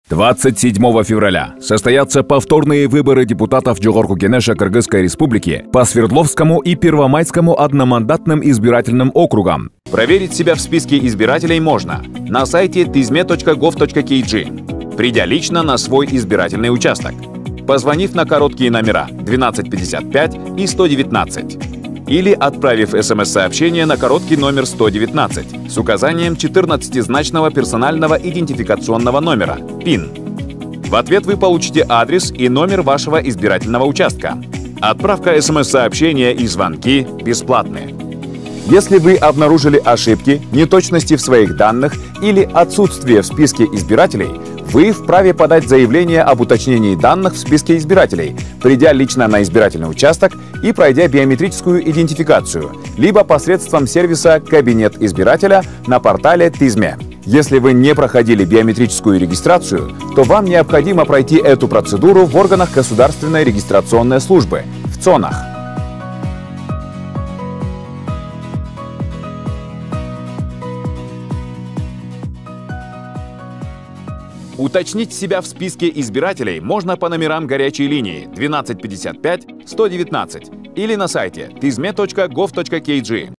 27 февраля состоятся повторные выборы депутатов Джогорку Кенеша Кыргызской Республики по Свердловскому и Первомайскому одномандатным избирательным округам. Проверить себя в списке избирателей можно на сайте tizme.gov.kg, придя лично на свой избирательный участок, позвонив на короткие номера 1255 и 119, или отправив СМС-сообщение на короткий номер 119 с указанием 14-значного персонального идентификационного номера ПИН. В ответ вы получите адрес и номер вашего избирательного участка. Отправка СМС-сообщения и звонки бесплатны. Если вы обнаружили ошибки, неточности в своих данных или отсутствие в списке избирателей, вы вправе подать заявление об уточнении данных в списке избирателей, придя лично на избирательный участок и пройдя биометрическую идентификацию, либо посредством сервиса «Кабинет избирателя» на портале Tizme. Если вы не проходили биометрическую регистрацию, то вам необходимо пройти эту процедуру в органах Государственной регистрационной службы, в ЦОНах. Уточнить себя в списке избирателей можно по номерам горячей линии 1255 119 или на сайте tizme.gov.kg.